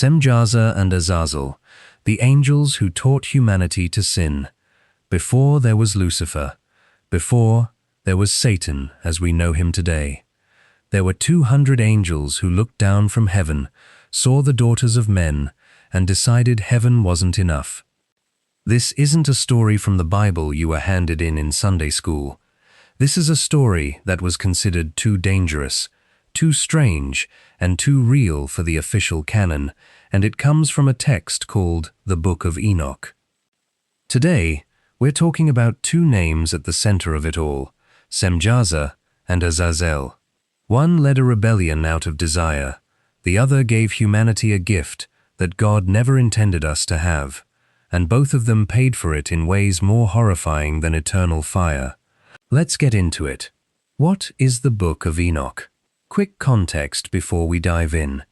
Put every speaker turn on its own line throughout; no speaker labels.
Semjaza and Azazel, the angels who taught humanity to sin. Before there was Lucifer. Before there was Satan as we know him today. There were 200 angels who looked down from heaven, saw the daughters of men, and decided heaven wasn't enough. This isn't a story from the Bible you were handed in Sunday school. This is a story that was considered too dangerous, too strange, and too real for the official canon, and it comes from a text called the Book of Enoch. Today, we're talking about two names at the center of it all, Semjaza and Azazel. One led a rebellion out of desire. The other gave humanity a gift that God never intended us to have, and both of them paid for it in ways more horrifying than eternal fire. Let's get into it. What is the Book of Enoch? Quick context before we dive in.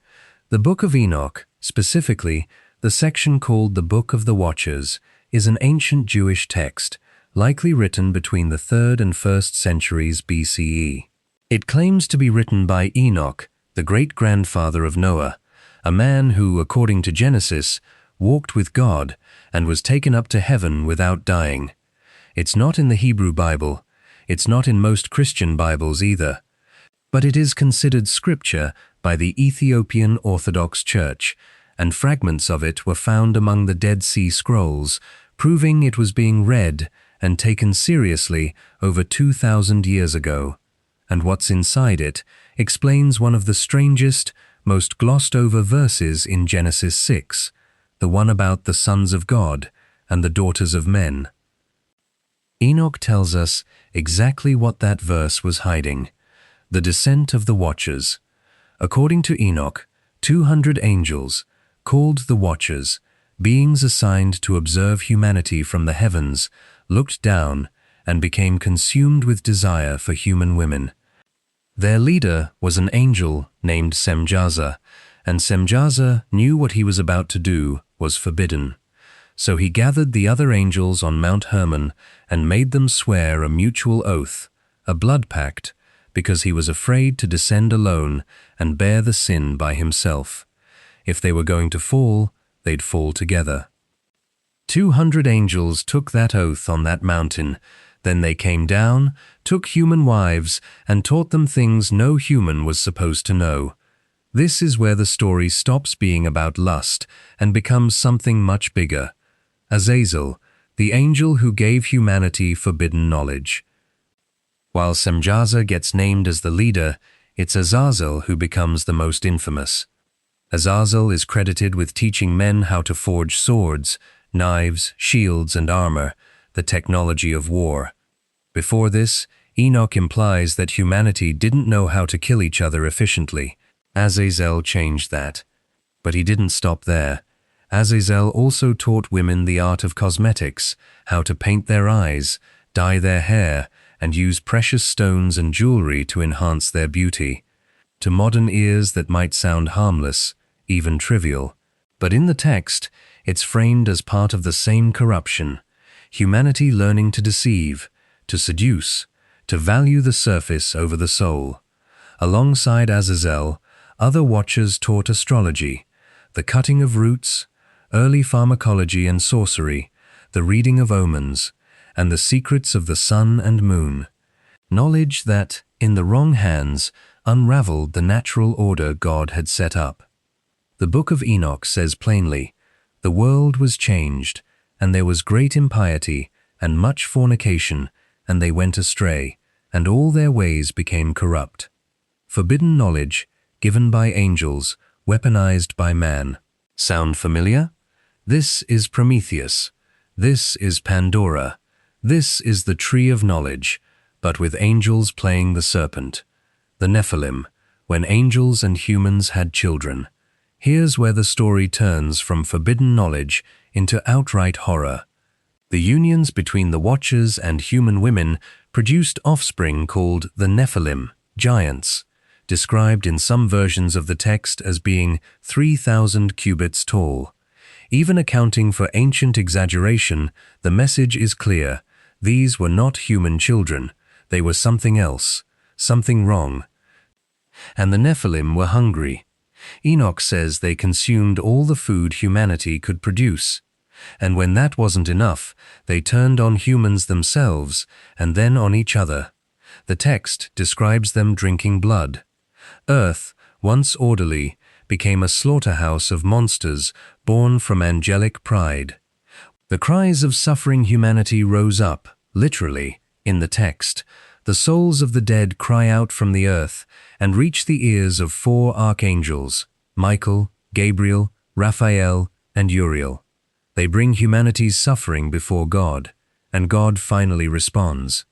The Book of Enoch, specifically the section called the Book of the Watchers, is an ancient Jewish text, likely written between the 3rd and 1st centuries BCE. It claims to be written by Enoch, the great-grandfather of Noah, a man who, according to Genesis, walked with God and was taken up to heaven without dying. It's not in the Hebrew Bible. It's not in most Christian Bibles either. But it is considered scripture by the Ethiopian Orthodox Church, and fragments of it were found among the Dead Sea Scrolls, proving it was being read and taken seriously over 2,000 years ago. And what's inside it explains one of the strangest, most glossed-over verses in Genesis 6, the one about the sons of God and the daughters of men. Enoch tells us exactly what that verse was hiding: the descent of the Watchers. According to Enoch, 200 angels, called the Watchers, beings assigned to observe humanity from the heavens, looked down and became consumed with desire for human women. Their leader was an angel named Semjaza, and Semjaza knew what he was about to do was forbidden. So he gathered the other angels on Mount Hermon and made them swear a mutual oath, a blood pact, because he was afraid to descend alone and bear the sin by himself. If they were going to fall, they'd fall together. 200 angels took that oath on that mountain. Then they came down, took human wives, and taught them things no human was supposed to know. This is where the story stops being about lust and becomes something much bigger. Azazel, the angel who gave humanity forbidden knowledge. While Semjaza gets named as the leader, it's Azazel who becomes the most infamous. Azazel is credited with teaching men how to forge swords, knives, shields, and armor, the technology of war. Before this, Enoch implies that humanity didn't know how to kill each other efficiently. Azazel changed that. But he didn't stop there. Azazel also taught women the art of cosmetics, how to paint their eyes, dye their hair, and use precious stones and jewelry to enhance their beauty. To modern ears that might sound harmless, even trivial. But in the text, it's framed as part of the same corruption. Humanity learning to deceive, to seduce, to value the surface over the soul. Alongside Azazel, other watchers taught astrology, the cutting of roots, early pharmacology and sorcery, the reading of omens, and the secrets of the sun and moon. Knowledge that, in the wrong hands, unraveled the natural order God had set up. The Book of Enoch says plainly, the world was changed, and there was great impiety, and much fornication, and they went astray, and all their ways became corrupt. Forbidden knowledge, given by angels, weaponized by man. Sound familiar? This is Prometheus. This is Pandora. This is the tree of knowledge, but with angels playing the serpent. The Nephilim, when angels and humans had children. Here's where the story turns from forbidden knowledge into outright horror. The unions between the Watchers and human women produced offspring called the Nephilim, giants, described in some versions of the text as being 3,000 cubits tall. Even accounting for ancient exaggeration, the message is clear. These were not human children. They were something else, something wrong. And the Nephilim were hungry. Enoch says they consumed all the food humanity could produce. And when that wasn't enough, they turned on humans themselves and then on each other. The text describes them drinking blood. Earth, once orderly, became a slaughterhouse of monsters born from angelic pride. The cries of suffering humanity rose up, literally, in the text. The souls of the dead cry out from the earth and reach the ears of 4 archangels, Michael, Gabriel, Raphael, and Uriel. They bring humanity's suffering before God, and God finally responds.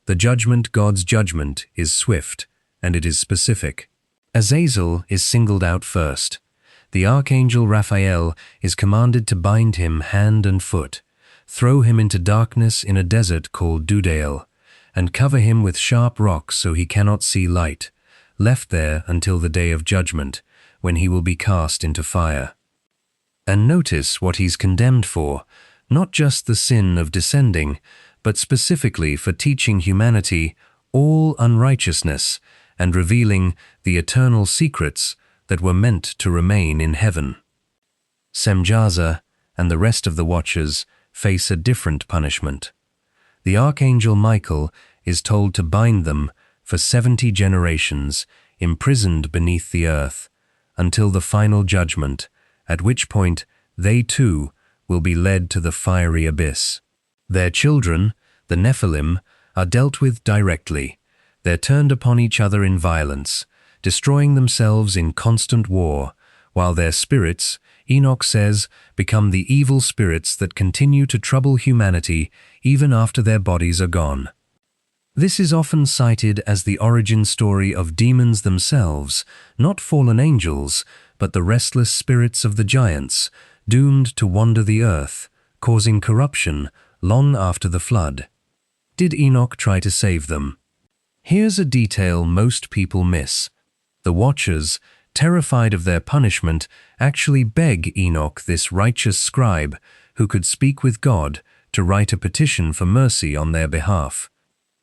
God's judgment is swift, and it is specific. Azazel is singled out first. The archangel Raphael is commanded to bind him hand and foot, throw him into darkness in a desert called Dudael, and cover him with sharp rocks so he cannot see light, left there until the day of judgment, when he will be cast into fire. And notice what he's condemned for, not just the sin of descending, but specifically for teaching humanity all unrighteousness and revealing the eternal secrets that were meant to remain in heaven. Semjaza and the rest of the Watchers face a different punishment. The archangel Michael is told to bind them for 70 generations, imprisoned beneath the earth, until the final judgment, at which point they too will be led to the fiery abyss. Their children, the Nephilim, are dealt with directly. They're turned upon each other in violence, destroying themselves in constant war, while their spirits, Enoch says, become the evil spirits that continue to trouble humanity even after their bodies are gone. This is often cited as the origin story of demons themselves, not fallen angels, but the restless spirits of the giants, doomed to wander the earth, causing corruption long after the flood. Did Enoch try to save them? Here's a detail most people miss. The Watchers, terrified of their punishment, actually beg Enoch, this righteous scribe, who could speak with God, to write a petition for mercy on their behalf.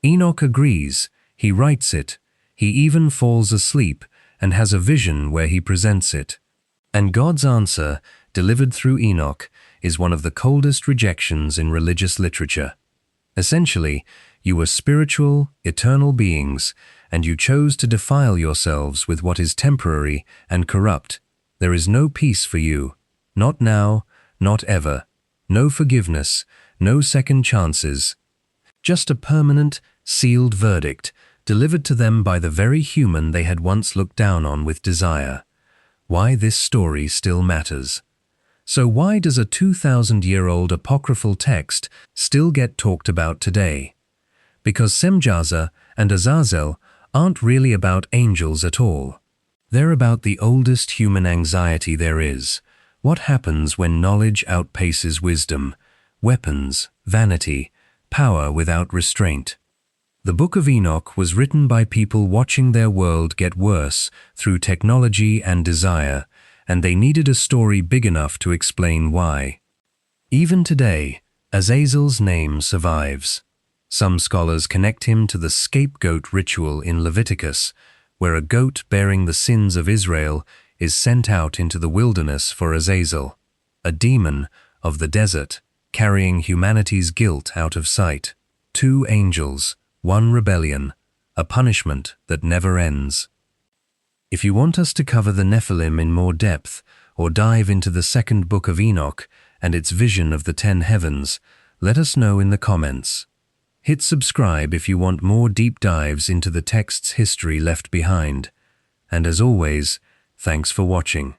Enoch agrees, he writes it, he even falls asleep and has a vision where he presents it. And God's answer, delivered through Enoch, is one of the coldest rejections in religious literature. Essentially, you were spiritual, eternal beings, and you chose to defile yourselves with what is temporary and corrupt. There is no peace for you, not now, not ever, no forgiveness, no second chances. Just a permanent, sealed verdict, delivered to them by the very human they had once looked down on with desire. Why this story still matters. So why does a 2,000-year-old apocryphal text still get talked about today? Because Semjaza and Azazel aren't really about angels at all. They're about the oldest human anxiety there is. What happens when knowledge outpaces wisdom? Weapons, vanity, power without restraint. The Book of Enoch was written by people watching their world get worse through technology and desire, and they needed a story big enough to explain why. Even today, Azazel's name survives. Some scholars connect him to the scapegoat ritual in Leviticus, where a goat bearing the sins of Israel is sent out into the wilderness for Azazel, a demon of the desert, carrying humanity's guilt out of sight. 2 angels, 1 rebellion, a punishment that never ends. If you want us to cover the Nephilim in more depth, or dive into the second book of Enoch and its vision of the 10 heavens, let us know in the comments. Hit subscribe if you want more deep dives into the text's history left behind. And as always, thanks for watching.